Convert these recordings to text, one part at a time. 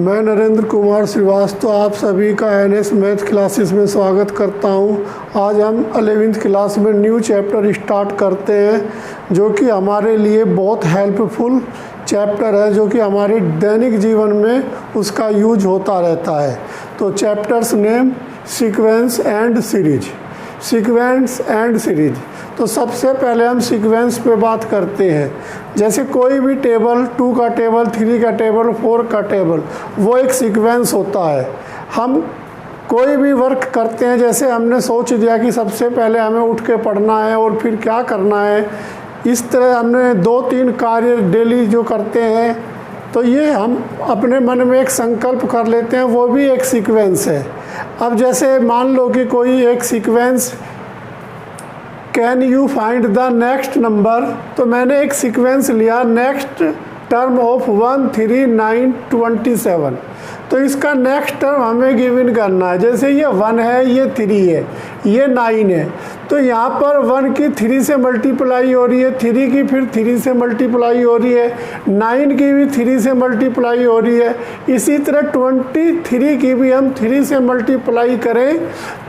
मैं नरेंद्र कुमार श्रीवास्तव आप सभी का एनएस मैथ क्लासेस में स्वागत करता हूं। आज हम 11th क्लास में न्यू चैप्टर स्टार्ट करते हैं जो कि हमारे लिए बहुत हेल्पफुल चैप्टर है, जो कि हमारे दैनिक जीवन में उसका यूज होता रहता है। तो chapters name sequence and series. Sequence and series, तो सबसे पहले हम सीक्वेंस पे बात करते हैं। जैसे कोई भी टेबल 2 का टेबल, 3 का टेबल, 4 का टेबल, वो एक सीक्वेंस होता है। हम कोई भी वर्क करते हैं, जैसे हमने सोच दिया कि सबसे पहले हमें उठ के पढ़ना है और फिर क्या करना है, इस तरह हमने 2-3 कार्य डेली जो करते हैं, तो ये हम अपने मन में एक संकल्प कर लेते हैं, वो भी एक सीक्वेंस है। अब जैसे मान लो कि कोई एक sequence can you find the next number, तो मैंने एक सीक्वेंस लिया नेक्स्ट टर्म ऑफ 1, 3, 9, 27। तो इसका नेक्स्ट टर्म हमें गिवन करना है। जैसे ये 1 है, ये 3 है, ये 9 है, तो यहाँ पर 1 की 3 से मल्टीप्लाई हो रही है, 3 की फिर 3 से मल्टीप्लाई हो रही है, 9 की भी 3 से मल्टीप्लाई हो रही है। इसी तरह 23 की भी हम 3 से मल्टीप्लाई करें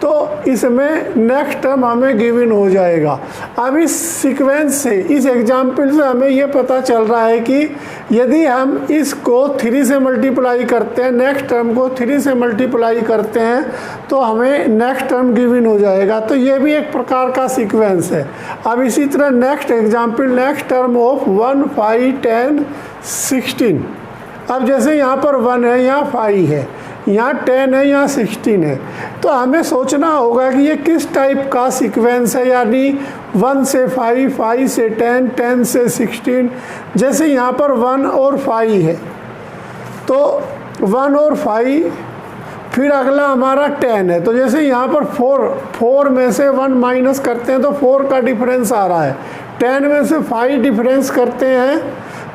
तो इसमें नेक्स्ट टर्म हमें गिवन हो जाएगा। अब इस सीक्वेंस से, इस एग्जाम्पल से हमें ये पता चल रहा है कि यदि हम इसको 3 से मल्टीप्लाई करते हैं, नेक्स्ट टर्म को 3 से मल्टीप्लाई करते हैं, तो हमें नेक्स्ट टर्म गिवन हो जाएगा। तो ये भी एक प्रकार का सीक्वेंस है। अब इसी तरह next example, next term of 1, 5, 10, 16। अब जैसे यहाँ पर 1 है, यहाँ 5 है, यहाँ 10 है, यहाँ 16 है, तो हमें सोचना होगा कि ये किस टाइप का सीक्वेंस है, यानी 1 से 5, 5 से 10, 10 से 16। जैसे यहाँ पर 1 और 5 है, तो 1 और 5, फिर अगला हमारा 10 है, तो जैसे यहाँ पर 4 में से 1 माइनस करते हैं तो 4 का डिफरेंस आ रहा है। 10 में से 5 डिफरेंस करते हैं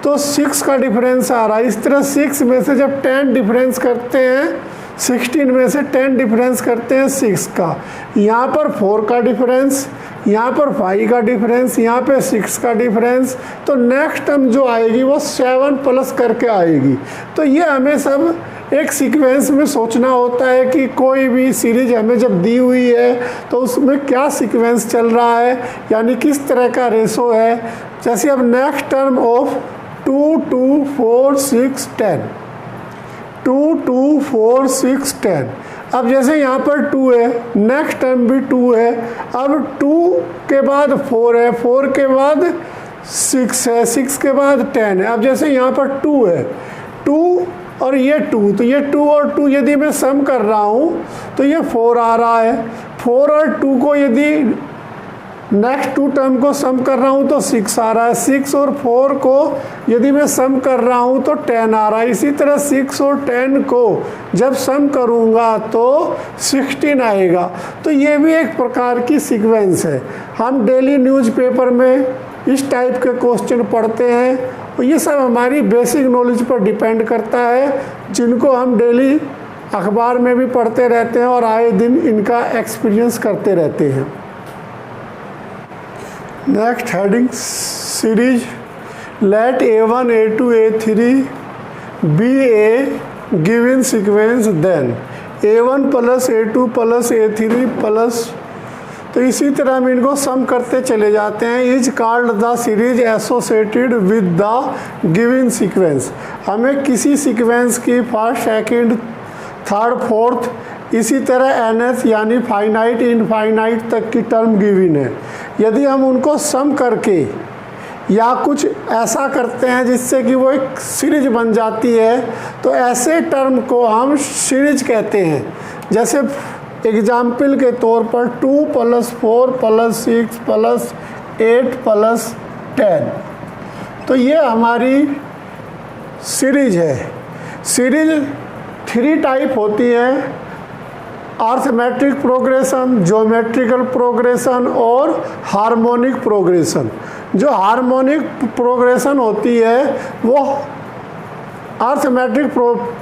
तो 6 का डिफरेंस आ रहा है। इस तरह 6 में से जब 10 डिफरेंस करते हैं, 16 में से 10 डिफरेंस करते हैं 6 का, यहाँ पर 4 का डिफरेंस, यहाँ पर 5 का डिफरेंस, यहाँ पे 6 का डिफरेंस, तो नेक्स्ट टर्म जो आएगी वो 7 प्लस करके आएगी। तो ये हमें सब एक सीक्वेंस में सोचना होता है कि कोई भी सीरीज हमें जब दी हुई है तो उसमें क्या सीक्वेंस चल रहा है, यानी किस तरह का रेशो है। जैसे अब नेक्स्ट टर्म ऑफ 2, 2, 4, 6, 10, 2, 2, 4, 6, 10। अब जैसे यहाँ पर 2 है, नेक्स्ट टर्म भी 2 है, अब 2 के बाद 4 है, 4 के बाद 6 है, 6 के बाद 10 है। अब जैसे यहाँ पर 2 है, 2 और ये 2, तो ये 2 और 2 यदि मैं सम कर रहा हूँ तो ये 4 आ रहा है। 4 और 2 को यदि नेक्स्ट 2 टर्म को सम कर रहा हूँ तो 6 आ रहा है। 6 और 4 को यदि मैं सम कर रहा हूँ तो 10 आ रहा है। इसी तरह 6 और 10 को जब सम करूँगा तो 16 आएगा। तो ये भी एक प्रकार की सीक्वेंस है। हम डेली न्यूज़पेपर में इस टाइप के क्वेश्चन पढ़ते हैं, और ये सब हमारी बेसिक नॉलेज पर डिपेंड करता है, जिनको हम डेली अखबार में भी पढ़ते रहते हैं और आए दिन इनका एक्सपीरियंस करते रहते हैं। Next heading series. Let A1, A2, A3 be a given sequence, then A1 plus A2 plus A3 plus, तो इसी तरह हम इनको सम करते चले जाते हैं। Is called the series associated with the given sequence. हमें किसी सीक्वेंस की फर्स्ट, सेकंड, थर्ड, फोर्थ, इसी तरह nth यानी फाइनाइट, इनफाइनाइट तक की टर्म गिवन है। यदि हम उनको सम करके या कुछ ऐसा करते हैं जिससे कि वो एक सीरीज बन जाती है, तो ऐसे टर्म को हम सीरीज कहते हैं। जैसे एग्जाम्पल के तौर पर 2 प्लस 4 प्लस 6 प्लस 8 प्लस 10, तो ये हमारी सीरीज है। सीरीज 3 टाइप होती है, अर्थमेटिक प्रोग्रेशन, ज्योमेट्रिकल प्रोग्रेशन और हार्मोनिक प्रोग्रेशन। जो हार्मोनिक प्रोग्रेशन होती है वो अर्थमेटिक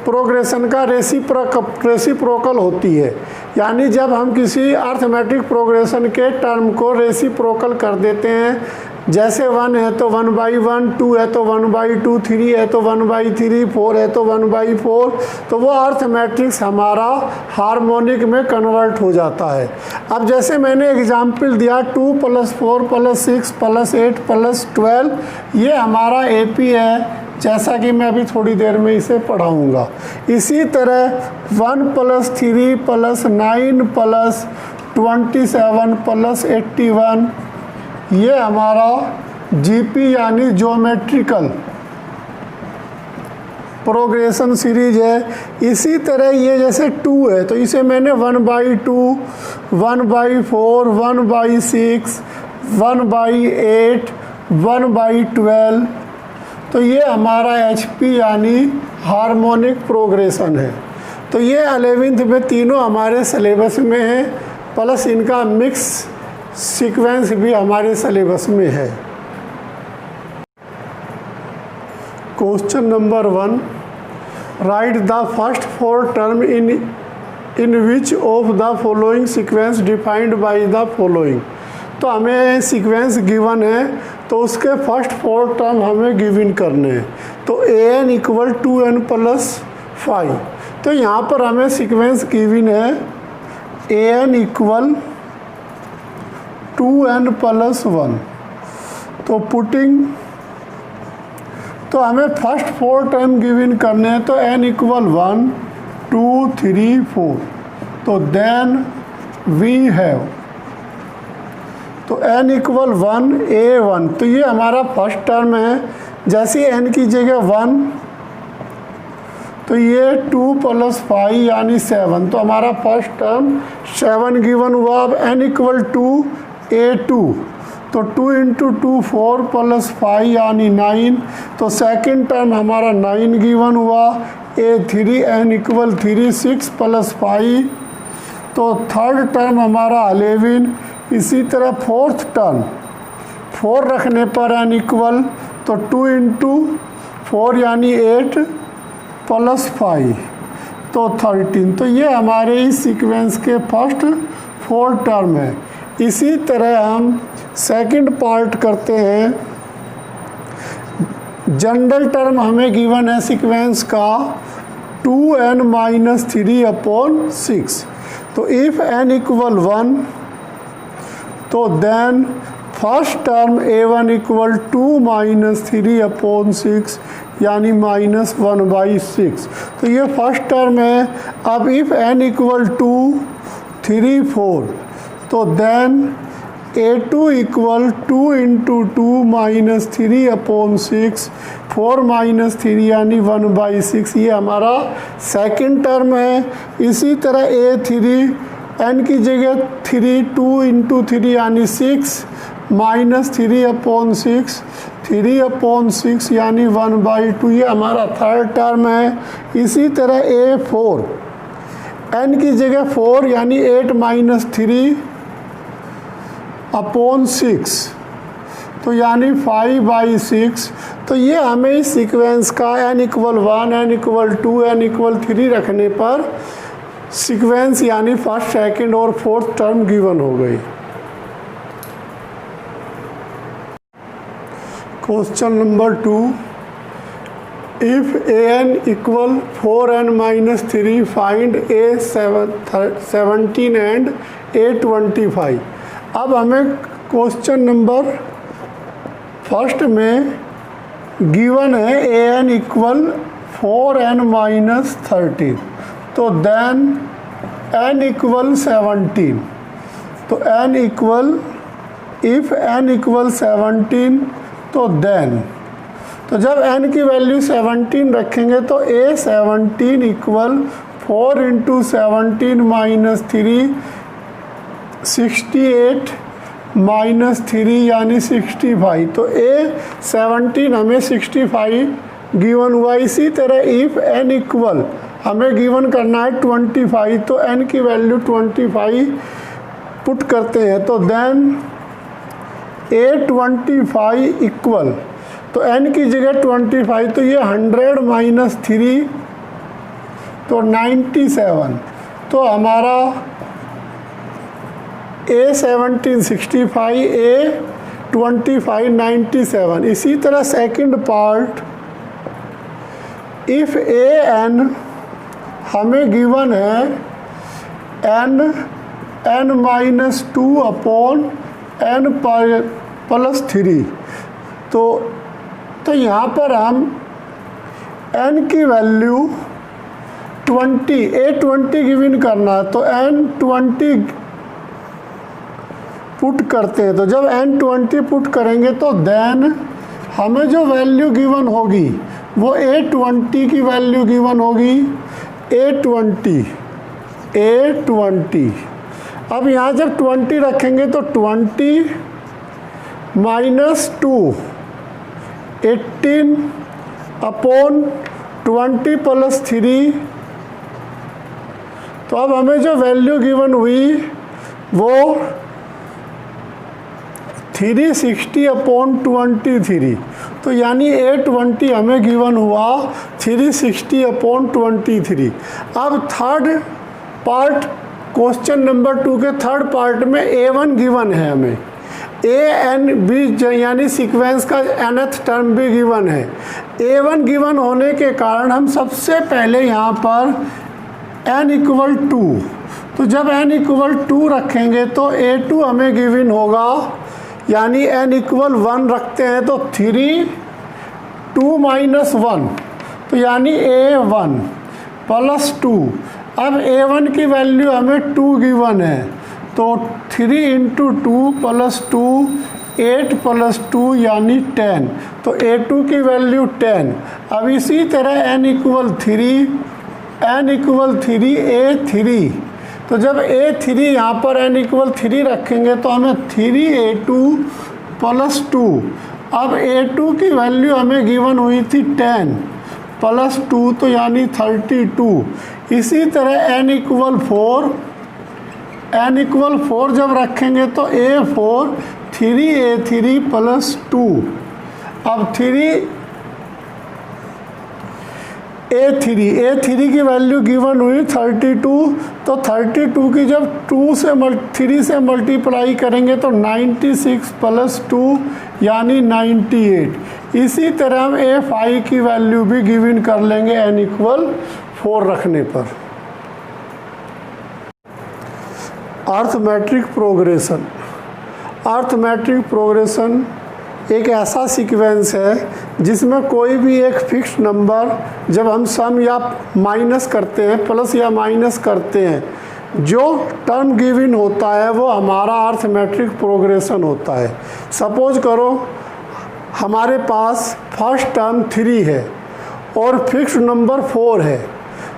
प्रोग्रेशन का रेसिप्रोकल होती है, यानी जब हम किसी अर्थमेटिक प्रोग्रेशन के टर्म को रेसिप्रोकल कर देते हैं, जैसे 1 है तो 1/1, 2 है तो 1/2, 3 है तो 1/3, 4 है तो 1/4, तो वो अर्थमेटिक्स हमारा हार्मोनिक में कन्वर्ट हो जाता है। अब जैसे मैंने एग्जाम्पल दिया 2 + 4 + 6 + 8 + 12, ये हमारा AP है, जैसा कि मैं अभी थोड़ी देर में इसे पढ़ाऊँगा। इसी तरह 1 + 3 + 9 + 27 + 81, ये हमारा GP यानी ज्योमेट्रिकल प्रोग्रेशन सीरीज है। इसी तरह ये जैसे 2 है तो इसे मैंने 1/2, 1/4, 1/6, 1/8, 1/12, तो ये हमारा HP यानी हार्मोनिक प्रोग्रेशन है। तो ये 11वीं में तीनों हमारे सिलेबस में है, प्लस इनका मिक्स सीक्वेंस भी हमारे सिलेबस में है। Question number 1, right the first 4 term in which of the following sequence defined by the following. तो हमें सीक्वेंस गिवन है तो उसके फर्स्ट 4 टर्म हमें गिवन करने हैं। तो an = 2n + 5, तो यहाँ पर हमें सीक्वेंस गिवन है an = 2n + 1, तो पुटिंग, तो हमें फर्स्ट 4 टर्म गिवन करने हैं। तो n = 1, 2, 3, 4, तो देन वी हैव, तो n = 1 a1, तो ये हमारा फर्स्ट टर्म है। जैसे n की जगह 1, तो ये 2 + 5 यानी 7, तो हमारा फर्स्ट टर्म 7 गिवन हुआ। अब n = 2 a2, तो 2 × 2 4 + 5 यानी 9, तो सेकंड टर्म हमारा 9 गिवन हुआ। a3 n = 3 6 + 5, तो थर्ड टर्म हमारा 11। इसी तरह फोर्थ टर्म 4 रखने पर n = तो 2 × 4 यानी 8 + 5, तो 13, तो ये हमारे इस सीक्वेंस के फर्स्ट 4 टर्म है। इसी तरह हम सेकंड पार्ट करते हैं। जनरल टर्म हमें गिवन है सीक्वेंस का 2n - 3/6, तो इफ़ n = 1, तो देन फर्स्ट टर्म a1 = 2 - 3/6 यानी -1/6, तो ये फर्स्ट टर्म है। अब इफ़ n = 2, 3, 4, तो देन a2 = 2 × 2 - 3/6, 4 - 3 यानी 1/6, ये हमारा सेकंड टर्म है। इसी तरह a3, n की जगह 3, 2 × 3 यानी 6, -3/6, 3/6 यानी 1/2, ये हमारा थर्ड टर्म है। इसी तरह a4, n की जगह 4 यानी 8 - 3/6, तो यानी 5/6, तो ये हमें इस सीक्वेंस का n = 1, n = 2, n = 3 रखने पर सीक्वेंस यानी फर्स्ट, सेकंड और फोर्थ टर्म गिवन हो गई। Question number 2, if an = 4n - 3, find a17 and a25। अब हमें क्वेश्चन नंबर फर्स्ट में गिवन है an = 4n - 13, तो देन n = 17, तो n = इफ़ n = 17, तो देन, तो जब n की वैल्यू 17 रखेंगे तो a17 = 4 × 17 - 3, 68 - 3 यानी 65, तो a17 हमें 65 गिवन हुआ। इसी तरह इफ़ n = हमें गिवन करना है 25, तो n की वैल्यू 25 पुट करते हैं, तो देन a25 = तो n की जगह 25, तो ये 100 - 3, तो 97, तो हमारा a17 65, 25 97। इसी तरह second part, if a n हमें गिवन है n minus 2 upon n plus 3, तो यहाँ पर हम n की वैल्यू 20 गिवन करना है, तो n 20 पुट करते हैं। तो जब n 20 पुट करेंगे तो देन हमें जो वैल्यू गिवन होगी वो A20 की वैल्यू गिवन होगी A20। अब यहाँ जब 20 रखेंगे तो 20 माइनस 2 18 अपॉन 20 प्लस 3। तो अब हमें जो वैल्यू गिवन हुई वो 360 अपॉन 23। तो यानी A20 हमें गिवन हुआ 360 अपॉन 23। अब थर्ड पार्ट, क्वेश्चन नंबर 2 के थर्ड पार्ट में A1 गिवन है हमें, AN भी यानी सीक्वेंस का nth टर्म भी गिवन है। A1 गिवन होने के कारण हम सबसे पहले यहाँ पर n इक्वल 2, तो जब n इक्वल 2 रखेंगे तो A2 हमें गिवन होगा, यानी n इक्वल 1 रखते हैं तो 3 2 माइनस 1, तो यानी A1 प्लस 2। अब A1 की वैल्यू हमें 2 गिवन है, तो 3 इंटू 2 प्लस 2 8 प्लस 2 यानी 10, तो A2 की वैल्यू 10। अब इसी तरह n इक्वल 3 A3, तो जब A3 यहाँ पर n इक्वल 3 रखेंगे तो हमें 3A2 प्लस 2। अब A2 की वैल्यू हमें गिवन हुई थी 10 प्लस 2, तो यानी 32। इसी तरह n इक्वल 4 जब रखेंगे तो A4 3A3 प्लस 2। अब A3 की वैल्यू गिवन हुई 32, तो 32 की जब 3 से मल्टीप्लाई करेंगे तो 96 प्लस 2 यानी 98। इसी तरह हम A5 की वैल्यू भी गिवन कर लेंगे n इक्वल 4 रखने पर। अर्थमेटिक प्रोग्रेशन एक ऐसा सीक्वेंस है जिसमें कोई भी एक फिक्स नंबर जब हम सम या माइनस करते हैं, प्लस या माइनस करते हैं, जो टर्म गिवन होता है वो हमारा अर्थमेटिक प्रोग्रेशन होता है। सपोज करो हमारे पास फर्स्ट टर्म 3 है और फिक्स नंबर 4 है,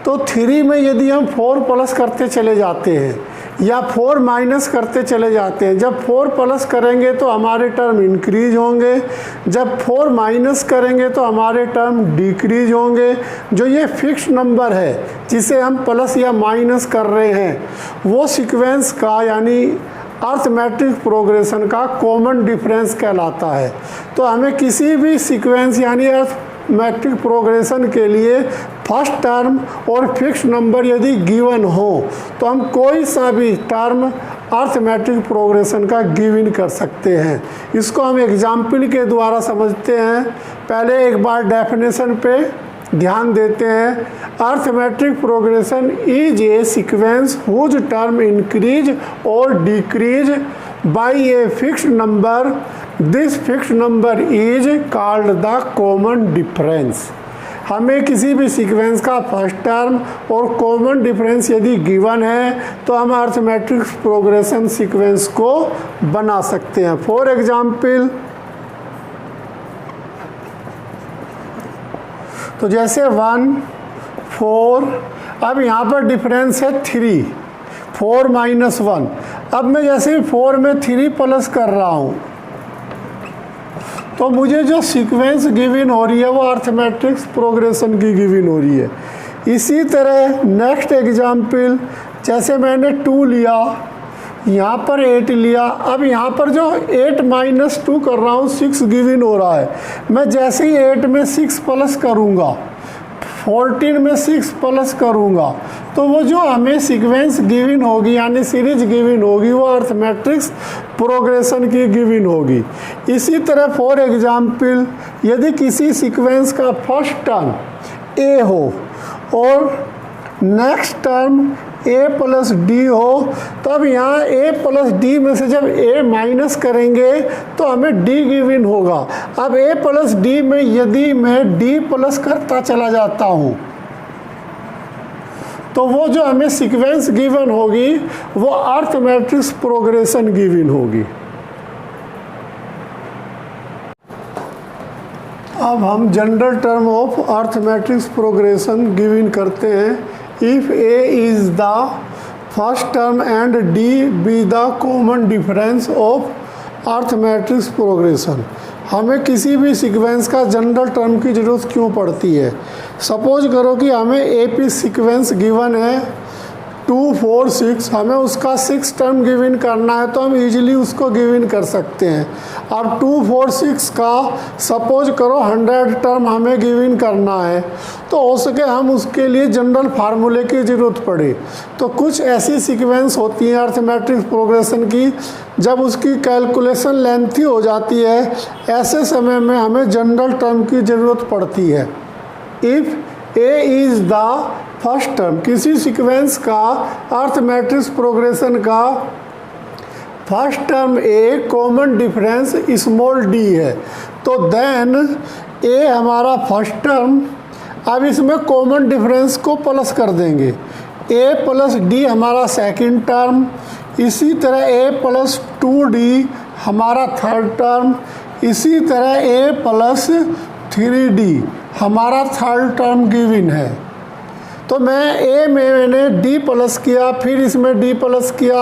तो 3 में यदि हम 4 प्लस करते चले जाते हैं या 4 माइनस करते चले जाते हैं, जब 4 प्लस करेंगे तो हमारे टर्म इंक्रीज होंगे, जब 4 माइनस करेंगे तो हमारे टर्म डिक्रीज होंगे। जो ये फिक्स नंबर है जिसे हम प्लस या माइनस कर रहे हैं वो सीक्वेंस का यानी अर्थमेटिक प्रोग्रेशन का कॉमन डिफरेंस कहलाता है। तो हमें किसी भी सीक्वेंस यानी अर्थमेटिक प्रोग्रेशन के लिए फर्स्ट टर्म और फिक्स नंबर यदि गिवन हो तो हम कोई सा भी टर्म अर्थमेटिक प्रोग्रेशन का गिवन कर सकते हैं। इसको हम एग्जाम्पल के द्वारा समझते हैं। पहले एक बार डेफिनेशन पे ध्यान देते हैं। Arithmetic progression is a sequence whose term increase और decrease by a fixed number. This fixed number is called the common difference. हमें किसी भी सीक्वेंस का फर्स्ट टर्म और कॉमन डिफरेंस यदि गिवन है तो हम अर्थमेटिक प्रोग्रेशन सीक्वेंस को बना सकते हैं। फॉर एग्जाम्पल, तो जैसे 1 4, अब यहाँ पर डिफरेंस है 3, 4 माइनस 1। अब मैं जैसे ही 4 में 3 प्लस कर रहा हूँ तो मुझे जो सीक्वेंस गिवन हो रही है वो अर्थमेटिक प्रोग्रेशन की गिवन हो रही है। इसी तरह नेक्स्ट एग्जाम्पल, जैसे मैंने 2 लिया, यहाँ पर 8 लिया, अब यहाँ पर जो 8 माइनस 2 कर रहा हूँ 6 गिवन हो रहा है। मैं जैसे ही 8 में 6 प्लस करूँगा 14 में 6 प्लस करूँगा तो वो जो हमें सीक्वेंस गिवन होगी यानी सीरीज गिवन होगी वो अर्थमेटिक्स प्रोग्रेशन की गिवन होगी। इसी तरह फॉर एग्जाम्पल यदि किसी सीक्वेंस का फर्स्ट टर्म ए हो और नेक्स्ट टर्म ए प्लस डी हो, तब यहाँ ए प्लस डी में से जब ए माइनस करेंगे तो हमें डी गिवन होगा। अब ए प्लस डी में यदि मैं डी प्लस करता चला जाता हूँ तो वो जो हमें सीक्वेंस गिवन होगी वो अर्थमेटिक्स प्रोग्रेशन गिवन होगी। अब हम general term of arithmetics progression given करते हैं। If A is the first term and D B the common difference of arithmetics progression. हमें किसी भी सीक्वेंस का जनरल टर्म की ज़रूरत क्यों पड़ती है? सपोज करो कि हमें ए पी सीक्वेंस गिवन है 2 4 6, हमें उसका 6 टर्म गिवन करना है तो हम इजीली उसको गिवन कर सकते हैं। अब 2 4 6 का सपोज करो 100 टर्म हमें गिवन करना है तो हो सके हम उसके लिए जनरल फार्मूले की ज़रूरत पड़े। तो कुछ ऐसी सीक्वेंस होती हैं अर्थमेटिक्स प्रोग्रेशन की जब उसकी कैलकुलेशन लेंथी हो जाती है, ऐसे समय में हमें जनरल टर्म की ज़रूरत पड़ती है। If A is the first term, किसी सीक्वेंस का अर्थमेटिक्स प्रोग्रेशन का फर्स्ट टर्म ए कॉमन डिफरेंस स्मॉल डी है तो देन ए हमारा फर्स्ट टर्म, अब इसमें कॉमन डिफरेंस को प्लस कर देंगे। ए प्लस डी हमारा सेकंड टर्म, इसी तरह ए प्लस 2d हमारा थर्ड टर्म, इसी तरह ए प्लस 3d हमारा थर्ड टर्म गिवन है। तो मैं ए में मैंने डी प्लस किया, फिर इसमें डी प्लस किया,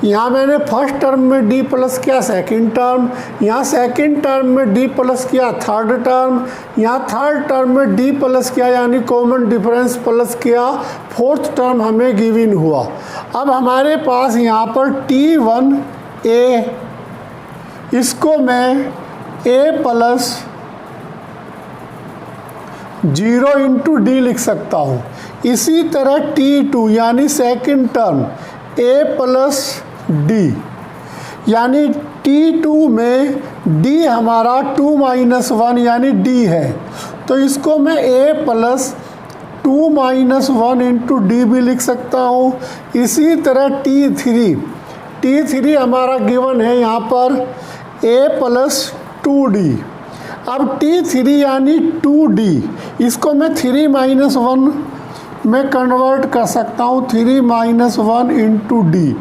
यहाँ मैंने फर्स्ट टर्म में डी प्लस किया सेकंड टर्म, यहाँ सेकंड टर्म में डी प्लस किया थर्ड टर्म, यहाँ थर्ड टर्म में डी प्लस किया यानी कॉमन डिफरेंस प्लस किया, फोर्थ टर्म हमें गिवन हुआ। अब हमारे पास यहाँ पर T1a, इसको मैं ए प्लस 0 इंटू डी लिख सकता हूँ। इसी तरह T2 यानी second term a plus D, यानी T2 में d हमारा 2 माइनस 1 यानी d है तो इसको मैं a plus 2 minus 1 into D भी लिख सकता हूँ। इसी तरह T3 हमारा गिवन है यहाँ पर a प्लस 2d। अब T3 यानी 2d, इसको मैं 3 माइनस 1 में कन्वर्ट कर सकता हूँ, 3 माइनस 1 इंटू डी।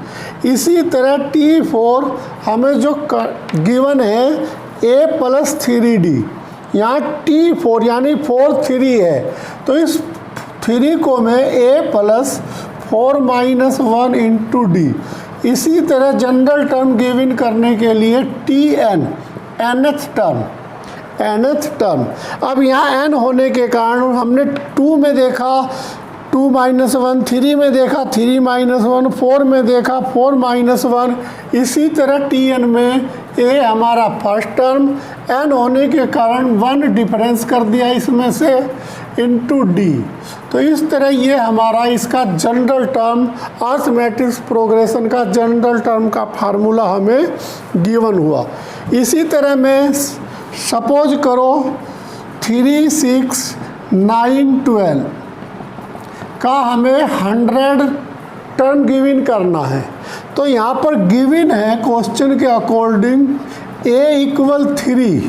इसी तरह T4 हमें जो गिवन है a प्लस 3d, यहाँ T4 यानी 4 3 है तो इस 3 को मैं a plus 4 minus 1 into D. इसी तरह जनरल टर्म गिवन करने के लिए Tn nth टर्म। अब यहाँ n होने के कारण हमने 2 में देखा 2 माइनस 1, 3 में देखा 3 माइनस 1, 4 में देखा 4 माइनस 1, इसी तरह Tn में a हमारा फर्स्ट टर्म, n होने के कारण 1 डिफरेंस कर दिया इसमें से इंटू डी। तो इस तरह ये हमारा इसका जनरल टर्म अर्थमेटिक्स प्रोग्रेशन का जनरल टर्म का फार्मूला हमें गिवन हुआ। इसी तरह में सपोज करो 3 6 9 12 का हमें 100 टर्म गिवन करना है तो यहाँ पर गिवन है क्वेश्चन के अकॉर्डिंग a इक्वल 3,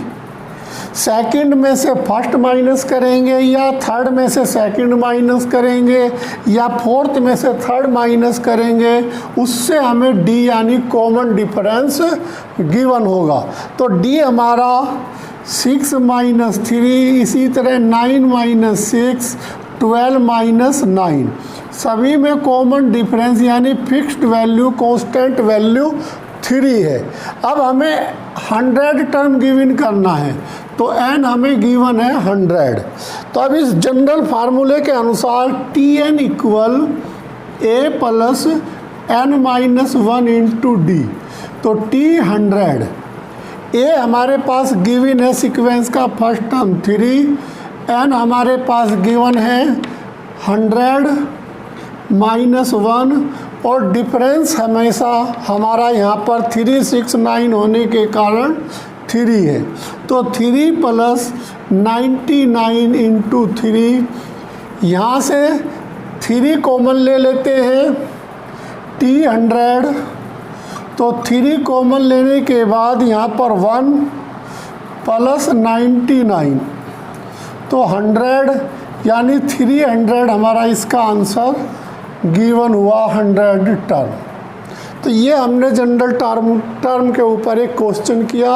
सेकंड में से फर्स्ट माइनस करेंगे या थर्ड में से सेकंड माइनस करेंगे या फोर्थ में से थर्ड माइनस करेंगे, उससे हमें d यानी कॉमन डिफरेंस गिवन होगा। तो d हमारा 6 माइनस 3, इसी तरह 9 माइनस 6, 12 माइनस 9, सभी में कॉमन डिफरेंस यानी फिक्स्ड वैल्यू कांस्टेंट वैल्यू 3 है। अब हमें 100 टर्म गिवन करना है तो n हमें गिवन है 100। तो अब इस जनरल फार्मूले के अनुसार Tn equal a plus n minus 1 into D. तो T100 a हमारे पास गिवन है सीक्वेंस का फर्स्ट टर्म 3, n हमारे पास गिवन है 100 -1 और डिफरेंस हमेशा हमारा यहाँ पर 369 होने के कारण 3 है। तो 3 + 99 × 3, यहाँ से 3 कॉमन ले लेते हैं, T100। तो 3 कॉमन लेने के बाद यहाँ पर 1 + 99, तो 100 यानी 300 हमारा इसका आंसर गिवन हुआ 100 टर्म। तो ये हमने जनरल टर्म के ऊपर एक क्वेश्चन किया।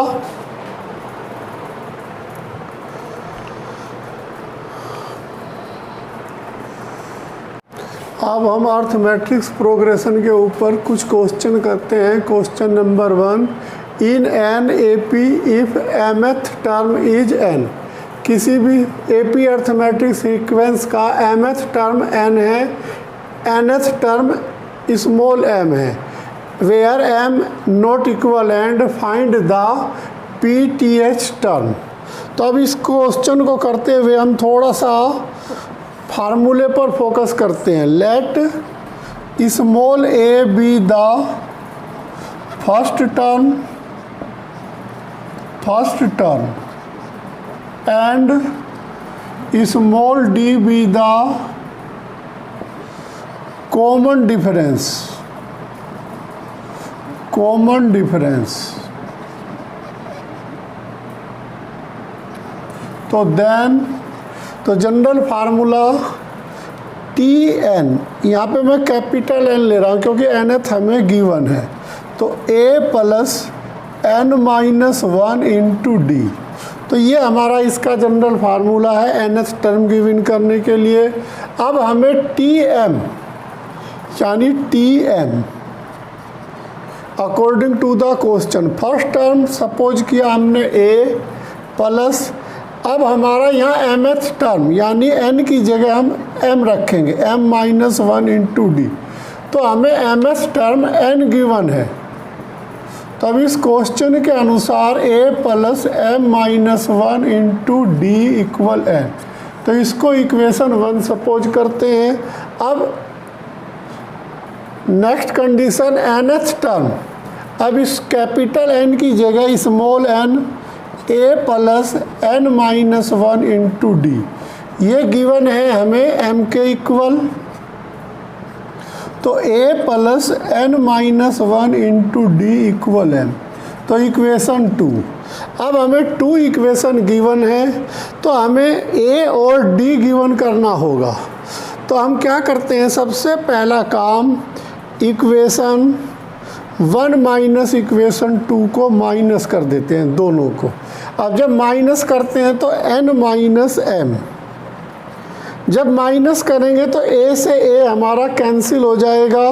अब हम अर्थमेटिक्स प्रोग्रेशन के ऊपर कुछ क्वेश्चन करते हैं। Question number 1, in an AP if mth term is n। किसी भी AP अर्थमेटिक सीक्वेंस का mth टर्म n है, nth टर्म स्मॉल m है, where m not equal and find the pth term. तो अब इस क्वेश्चन को करते हुए हम थोड़ा सा फार्मूले पर फोकस करते हैं। Let small a B the first term and small d be the common difference. तो देन तो जनरल फार्मूला Tn, यहाँ पे मैं कैपिटल N ले रहा हूँ क्योंकि nth हमें गिवन है। तो a + n - 1 × d। तो ये हमारा इसका जनरल फार्मूला है nth टर्म गिवन करने के लिए। अब हमें Tm यानी Tm according to the question, first term suppose किया हमने a प्लस, अब हमारा यहाँ mth टर्म यानी n की जगह हम m रखेंगे, m - 1 × d। तो हमें mth टर्म n गिवन है। तो अब इस क्वेश्चन के अनुसार a + m - 1 × d = n। तो इसको इक्वेशन 1 सपोज करते हैं। अब नेक्स्ट कंडीशन nth टर्म, अब इस कैपिटल N की जगह small n, a + n - 1 × d। ये गिवन है हमें m के इक्वल। तो a + n - 1 × d = m। तो इक्वेशन 2। अब हमें 2 इक्वेशन गिवन है, तो हमें a और d गिवन करना होगा। तो हम क्या करते हैं, सबसे पहला काम इक्वेशन 1 माइनस इक्वेशन 2 को माइनस कर देते हैं दोनों को। अब जब माइनस करते हैं तो n - m, जब माइनस करेंगे तो a से a हमारा कैंसिल हो जाएगा।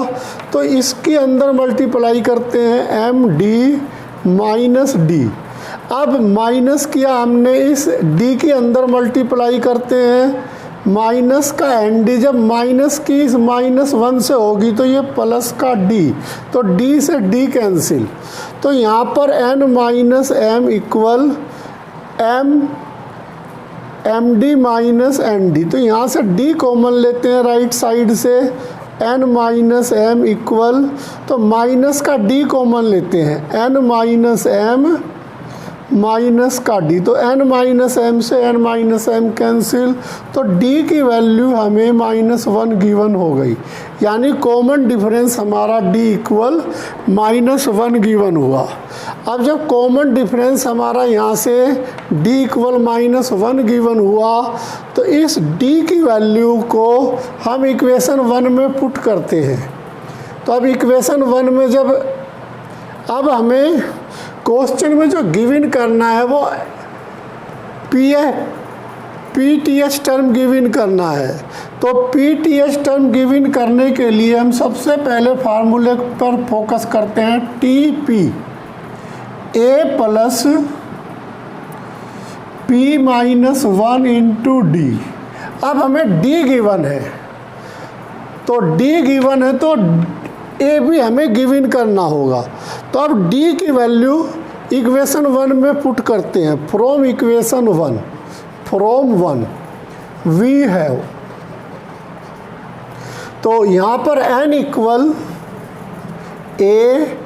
तो इसके अंदर मल्टीप्लाई करते हैं md - d। अब माइनस किया हमने, इस d के अंदर मल्टीप्लाई करते हैं माइनस का nd। जब माइनस की इस -1 से होगी तो ये प्लस का d, तो d से d कैंसिल। तो यहाँ पर n - m equal md - nd। तो यहाँ से d कॉमन लेते हैं राइट साइड से, n - m इक्वल, तो माइनस का d कॉमन लेते हैं, n - m माइनस का d। तो n - m से n - m कैंसिल, तो d की वैल्यू हमें -1 गिवन हो गई। यानी कॉमन डिफरेंस हमारा d इक्वल -1 गिवन हुआ। अब जब कॉमन डिफरेंस हमारा यहाँ से d इक्वल -1 गिवन हुआ, तो इस d की वैल्यू को हम इक्वेशन 1 में पुट करते हैं। तो अब इक्वेशन 1 में जब, अब हमें क्वेश्चन में जो गिवन करना है वो pth टर्म गिवन करना है। तो pth टर्म गिवन करने के लिए हम सबसे पहले फार्मूले पर फोकस करते हैं, Tp a + p - 1 × d। अब हमें d गिवन है, तो d गिवन है तो a भी हमें गिवन करना होगा। तो अब d की वैल्यू इक्वेशन 1 में पुट करते हैं, फ्रॉम इक्वेशन 1, वी हैव। तो यहाँ पर n इक्वल ए,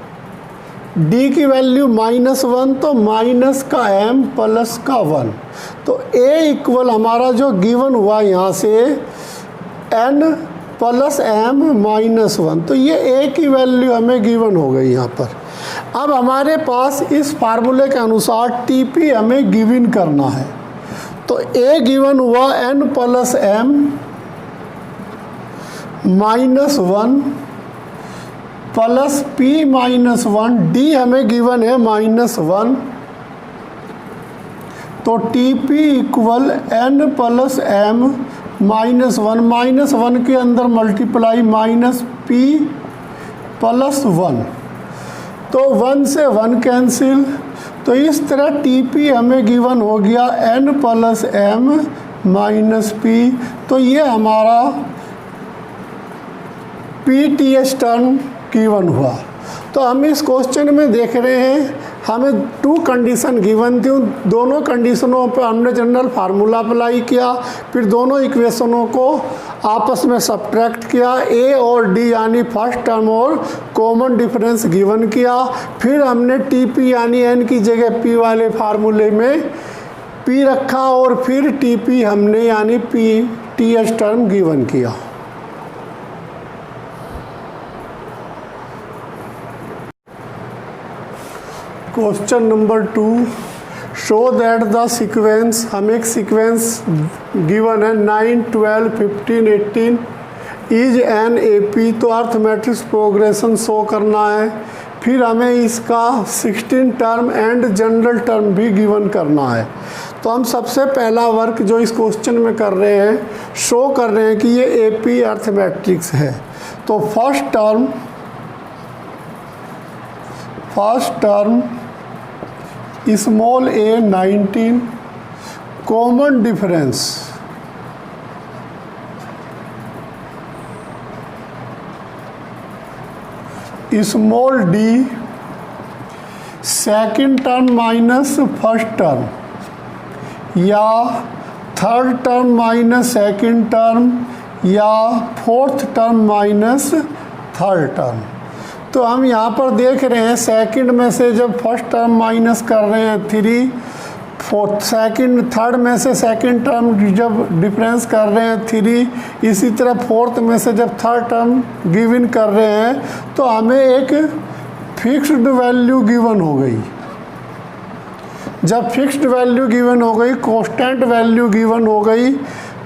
डी की वैल्यू -1 तो माइनस का m प्लस का 1। तो a इक्वल हमारा जो गिवन हुआ यहाँ से n प्लस m -1, तो ये a की वैल्यू हमें गिवन हो गई यहाँ पर। अब हमारे पास इस फार्मूले के अनुसार TP हमें गिवन करना है। तो a गिवन हुआ n plus m -1 plus p -1, D हमें गिवन है -1। तो TP equal n plus m -1, -1 के अंदर मल्टीप्लाई माइनस p प्लस 1, तो 1 से 1 कैंसिल। तो इस तरह TP हमें गिवन हो गया n plus m minus p। तो ये हमारा PTH टर्म गिवन हुआ। तो हम इस क्वेश्चन में देख रहे हैं हमें 2 कंडीशन गिवन थी, उन दोनों कंडीशनों पर हमने जनरल फार्मूला अप्लाई किया, फिर दोनों इक्वेशनों को आपस में सब्ट्रैक्ट किया, a और d यानी फर्स्ट टर्म और कॉमन डिफरेंस गिवन किया, फिर हमने TP यानी n की जगह p वाले फार्मूले में p रखा और फिर TP हमने यानी PTH टर्म गिवन किया। Question number 2, show that the sequence, हमें एक सीक्वेंस गिवन है 9, 12, 15, 18 इज एन AP। तो अर्थमेटिक्स प्रोग्रेशन शो करना है। फिर हमें इसका 16 टर्म एंड जनरल टर्म भी गिवन करना है। तो हम सबसे पहला वर्क जो इस क्वेश्चन में कर रहे हैं, शो कर रहे हैं कि ये AP अर्थमेटिक्स है। तो first term small a 19, common difference small d, second term minus first term, या third term minus second term, या fourth term minus third term. तो हम यहाँ पर देख रहे हैं सेकंड में से जब फर्स्ट टर्म माइनस कर रहे हैं 3, थर्ड में से सेकंड टर्म जब डिफरेंस कर रहे हैं 3, इसी तरह फोर्थ में से जब थर्ड टर्म गिवन कर रहे हैं, तो हमें एक फिक्स्ड वैल्यू गिवन हो गई। जब फिक्स्ड वैल्यू गिवन हो गई, कांस्टेंट वैल्यू गिवन हो गई,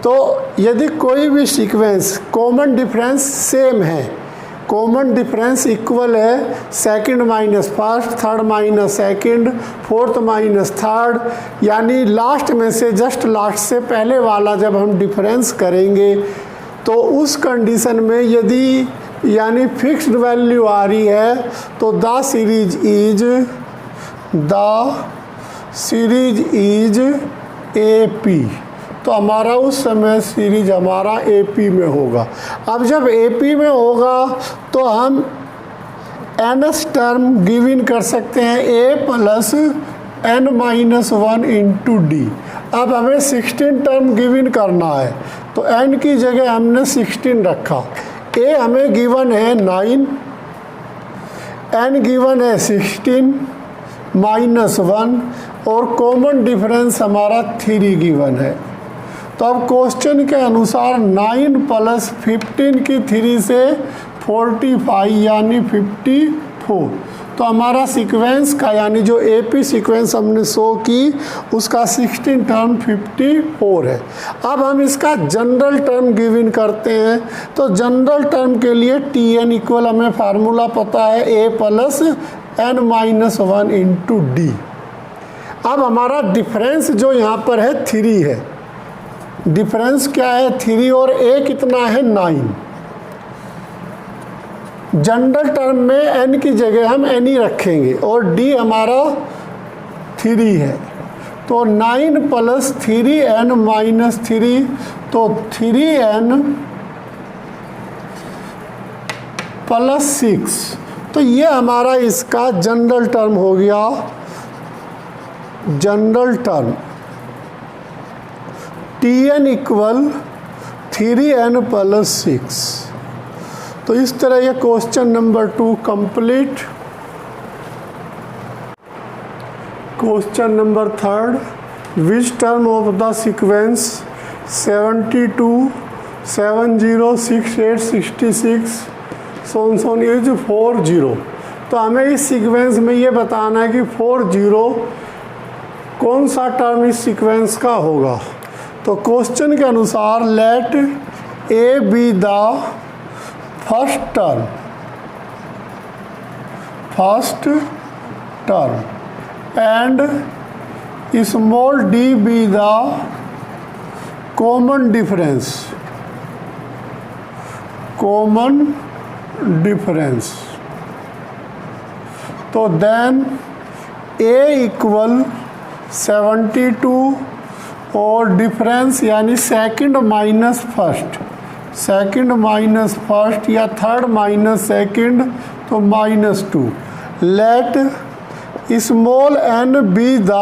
तो यदि कोई भी सीक्वेंस कॉमन डिफरेंस सेम है, कॉमन डिफरेंस इक्वल है second minus first, third minus second, fourth minus third, यानी लास्ट में से जस्ट लास्ट से पहले वाला जब हम डिफरेंस करेंगे, तो उस कंडीशन में यदि यानी फिक्स्ड वैल्यू आ रही है, तो द सीरीज इज AP। तो हमारा उस समय सीरीज हमारा AP में होगा। अब जब AP में होगा तो हम nth टर्म गिवन कर सकते हैं a plus n-1 into D. अब हमें 16 टर्म गिवन करना है, तो n की जगह हमने 16 रखा। a हमें गिवन है 9, n गिवन है 16 -1 और कॉमन डिफरेंस हमारा 3 गिवन है। तो अब क्वेश्चन के अनुसार 9 प्लस 15 की 3 से 45 यानी 54। तो हमारा सीक्वेंस का यानी जो AP सीक्वेंस हमने शो की उसका 16 टर्म 54 है। अब हम इसका जनरल टर्म गिवन करते हैं। तो जनरल टर्म के लिए TN इक्वल हमें फार्मूला पता है A plus n-1 into D. अब हमारा डिफरेंस जो यहाँ पर है 3 है। डिफरेंस क्या है 3 और a कितना है 9। जनरल टर्म में n की जगह हम n ही रखेंगे और d हमारा 3 है। तो 9 प्लस 3n माइनस 3, तो 3n प्लस 6। तो ये हमारा इसका जनरल टर्म हो गया। General term Tn equal 3n + 6। तो इस तरह ये question number 2 complete. Question number 3, which term of the sequence 72 70 68 66 सोन इज 40। तो हमें इस सीक्वेंस में ये बताना है कि 40 कौन सा टर्म इस सीक्वेंस का होगा। तो क्वेश्चन के अनुसार let a be the first term and small d be the common difference. तो देन a इक्वल 72 और डिफरेंस यानी सेकंड माइनस फर्स्ट या थर्ड माइनस सेकंड तो -2। Let small n be the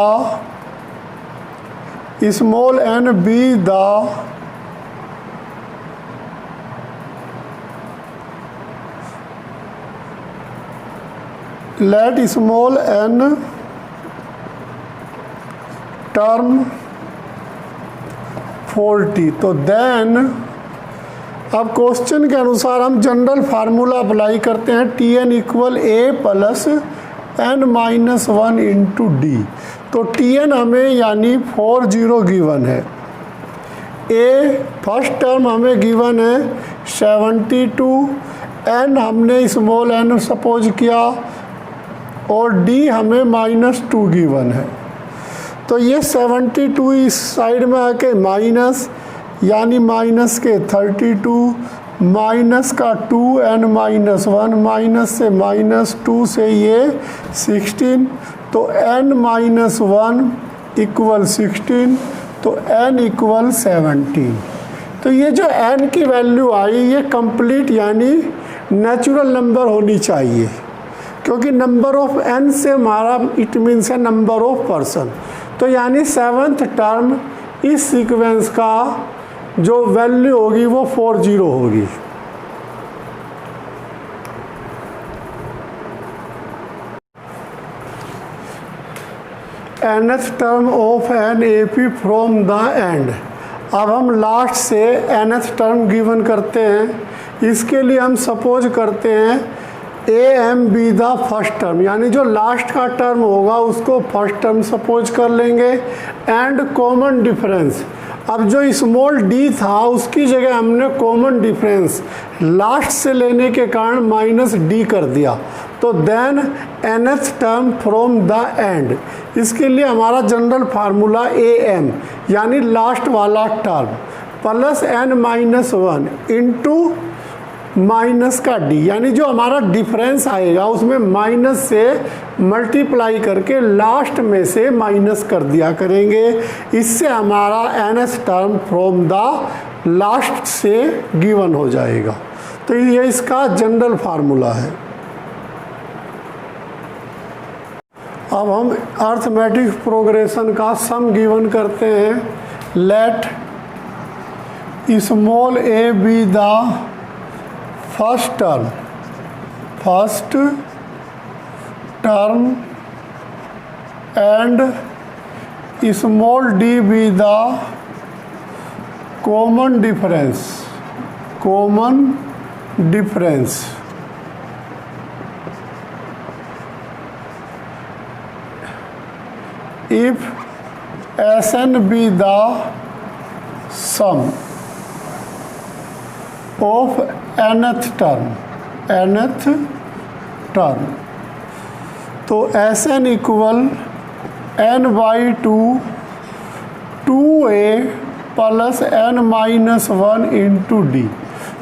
let small n term 40। तो then अब question के अनुसार हम जनरल फार्मूला अप्लाई करते हैं, Tn equal a + n-1 into D. तो Tn हमें यानी 40 गिवन है, a फर्स्ट टर्म हमें गिवन है 72, n हमने स्मॉल n सपोज किया और d हमें -2 गिवन है। तो ये 72 इस साइड में आके माइनस यानी माइनस के 32 माइनस का 2n-1 माइनस से -2 से ये 16। तो n-1 इक्वल 16 तो n इक्वल 17। तो ये जो n की वैल्यू आई ये कंप्लीट यानी नेचुरल नंबर होनी चाहिए, क्योंकि नंबर ऑफ n से हमारा इट मीन्स है नंबर ऑफ पर्सन। तो यानी 7th टर्म इस सीक्वेंस का जो वैल्यू होगी वो 40 होगी। nth term of an AP from the end. अब हम लास्ट से nth टर्म गिवन करते हैं। इसके लिए हम सपोज करते हैं AM B the first term, यानी जो लास्ट का टर्म होगा उसको फर्स्ट टर्म सपोज कर लेंगे। एंड कॉमन डिफरेंस, अब जो स्मॉल d था उसकी जगह हमने कॉमन डिफरेंस लास्ट से लेने के कारण -d कर दिया। तो then nth term from the end, इसके लिए हमारा जनरल फार्मूला AM यानी लास्ट वाला term plus n-1 into minus का d, यानी जो हमारा डिफरेंस आएगा उसमें माइनस से मल्टीप्लाई करके लास्ट में से माइनस कर दिया करेंगे। इससे हमारा nth term from the last से गिवन हो जाएगा। तो ये इसका जनरल फार्मूला है। अब हम अर्थमेटिक प्रोग्रेशन का सम गिवन करते हैं। Let small a B the first term and small d be the common difference. if Sn be the sum of nth term, तो Sn equal n/2 2a plus n-1 into D.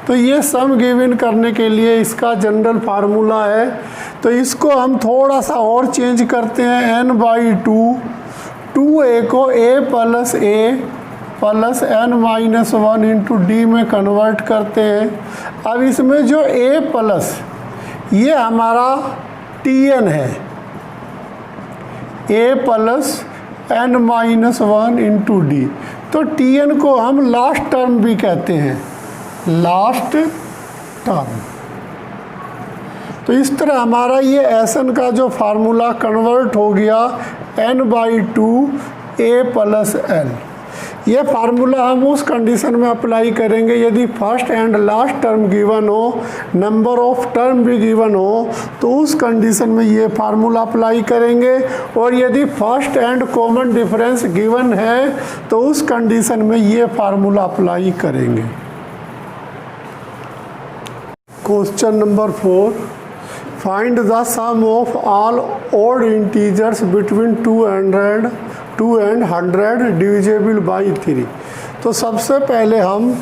तो ये सम given करने के लिए इसका general formula है। तो इसको हम थोड़ा सा और चेंज करते हैं, n/2 2a को a plus n-1 into D में कन्वर्ट करते हैं। अब इसमें जो a प्लस ये हमारा Tn है, a plus n-1 into D. तो Tn को हम लास्ट टर्म भी कहते हैं, लास्ट टर्म। तो इस तरह हमारा ये Sn का जो फार्मूला कन्वर्ट हो गया n/2 a + l। ये फार्मूला हम उस कंडीशन में अप्लाई करेंगे यदि first and last term given हो, नंबर ऑफ टर्म भी गिवन हो, तो उस कंडीशन में ये फार्मूला अप्लाई करेंगे। और यदि first and common difference given है तो उस कंडीशन में ये फार्मूला अप्लाई करेंगे। Question number 4, find the sum of all odd integers between 2 and 100 divisible by 3। तो सबसे पहले हम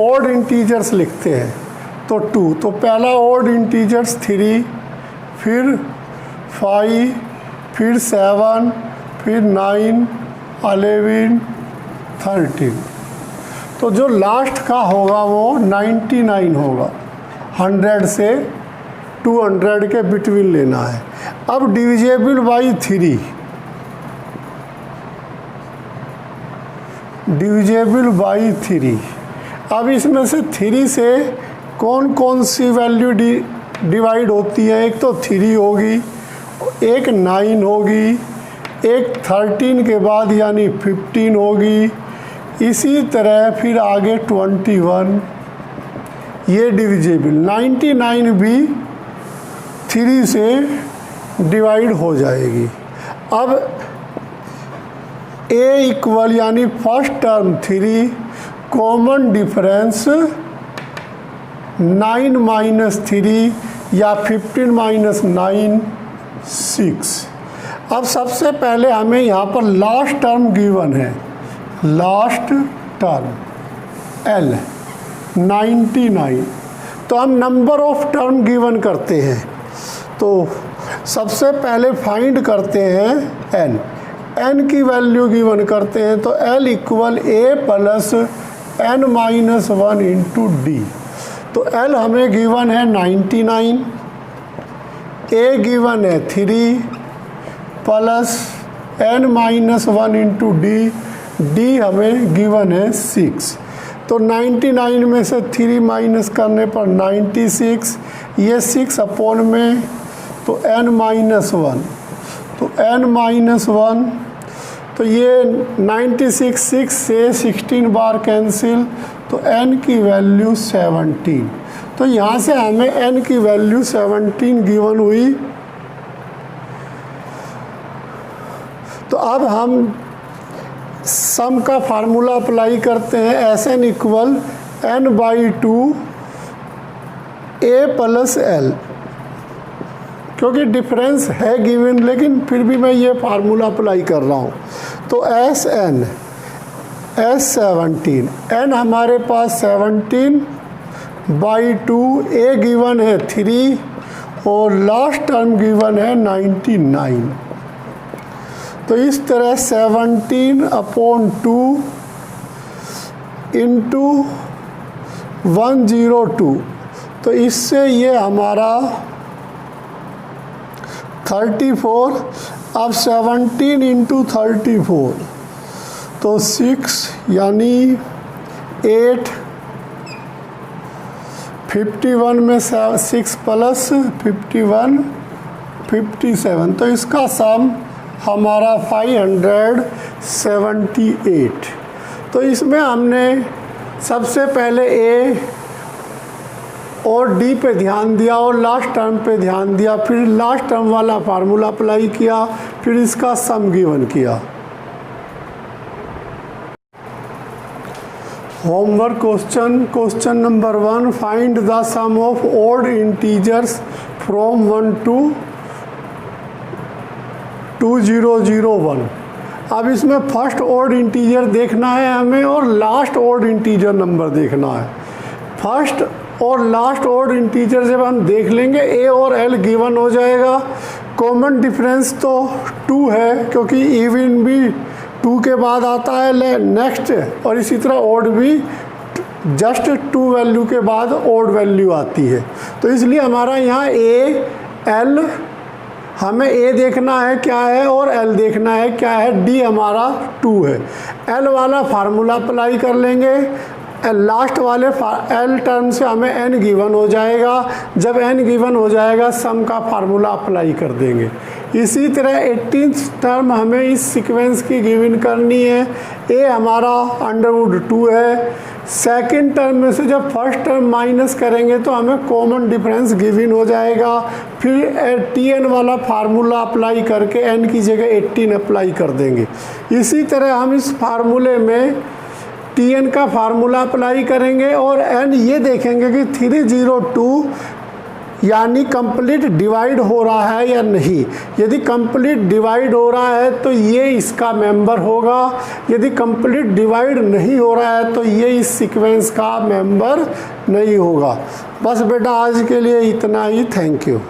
ऑड इंटीजर्स लिखते हैं, तो 2, तो पहला ऑड इंटीजर्स 3, फिर 5, फिर 7, फिर 9, 11, 13। तो जो लास्ट का होगा वो 99 होगा। 100 से 200 के बिटवीन लेना है। अब डिविजिबल बाई 3, डिविजिबल बाई 3। अब इसमें से 3 से कौन कौन सी वैल्यू डिवाइड होती है? एक तो 3 होगी, एक 9 होगी, एक 13 के बाद यानी 15 होगी, इसी तरह फिर आगे 21, ये डिविजिबल। 99 भी 3 से डिवाइड हो जाएगी। अब a इक्वल यानी फर्स्ट टर्म 3, कॉमन डिफरेंस 9 - 3 या 15 - 9 6। अब सबसे पहले हमें यहाँ पर लास्ट टर्म गिवन है, लास्ट टर्म L 99। तो हम नंबर ऑफ टर्म गिवन करते हैं, तो सबसे पहले फाइंड करते हैं n की वैल्यू गिवन करते हैं, तो L equal a + n-1 into d। तो L हमें गिवन है 99, a गिवन है 3 प्लस n-1 इंटू d हमें गिवन है 6। तो 99 में से 3 माइनस करने पर 96, ये 6 अपॉन में, तो n-1, तो n-1, तो ये 96, 6 से 16 बार कैंसिल, तो n की वैल्यू 17। तो यहाँ से हमें n की वैल्यू 17 गिवन हुई। तो अब हम सम का फार्मूला अप्लाई करते हैं, Sn equal n/2 a + l। क्योंकि डिफरेंस है गिवन, लेकिन फिर भी मैं ये फार्मूला अप्लाई कर रहा हूँ। तो Sn S17, n हमारे पास 17/2, a गिवन है 3 और लास्ट टर्म गिवन है 99। तो इस तरह 17/2 इंटू 102, तो इससे ये हमारा 34। अब 17 इंटू 34, तो 6 यानी 8, 51 में 6 प्लस 51 57, तो इसका सम हमारा 578। तो इसमें हमने सबसे पहले A और D पे ध्यान दिया और लास्ट टर्म पे ध्यान दिया, फिर लास्ट टर्म वाला फार्मूला अप्लाई किया, फिर इसका सम गिवन किया। Homework question number 1, find the sum of odd integers from 1 to 2001। अब इसमें फर्स्ट ऑड इंटीजर देखना है हमें और लास्ट ऑड इंटीजर नंबर देखना है। फर्स्ट और लास्ट ऑड इंटीजर जब हम देख लेंगे, a और l गिवन हो जाएगा। कॉमन डिफरेंस तो 2 है, क्योंकि इवन भी 2 के बाद आता है नेक्स्ट, और इसी तरह ऑड भी जस्ट 2 वैल्यू के बाद ऑड वैल्यू आती है। तो इसलिए हमारा यहाँ a l हमें ए देखना है क्या है और एल देखना है क्या है। डी हमारा 2 है। एल वाला फार्मूला अप्लाई कर लेंगे। लास्ट वाले एल टर्म से हमें एन गिवन हो जाएगा। जब एन गिवन हो जाएगा सम का फार्मूला अप्लाई कर देंगे। इसी तरह 18th टर्म हमें इस सीक्वेंस की गिवन करनी है। ए हमारा √2 है। सेकंड टर्म में से जब फर्स्ट टर्म माइनस करेंगे तो हमें कॉमन डिफरेंस गिवन हो जाएगा। फिर टी एन वाला फार्मूला अप्लाई करके एन की जगह 18 अप्लाई कर देंगे। इसी तरह हम इस फार्मूले में टी एन का फार्मूला अप्लाई करेंगे और एन ये देखेंगे कि 302 यानी कंप्लीट डिवाइड हो रहा है या नहीं। यदि कंप्लीट डिवाइड हो रहा है तो ये इसका मेंबर होगा। यदि कंप्लीट डिवाइड नहीं हो रहा है तो ये इस सीक्वेंस का मेंबर नहीं होगा। बस बेटा आज के लिए इतना ही। Thank you.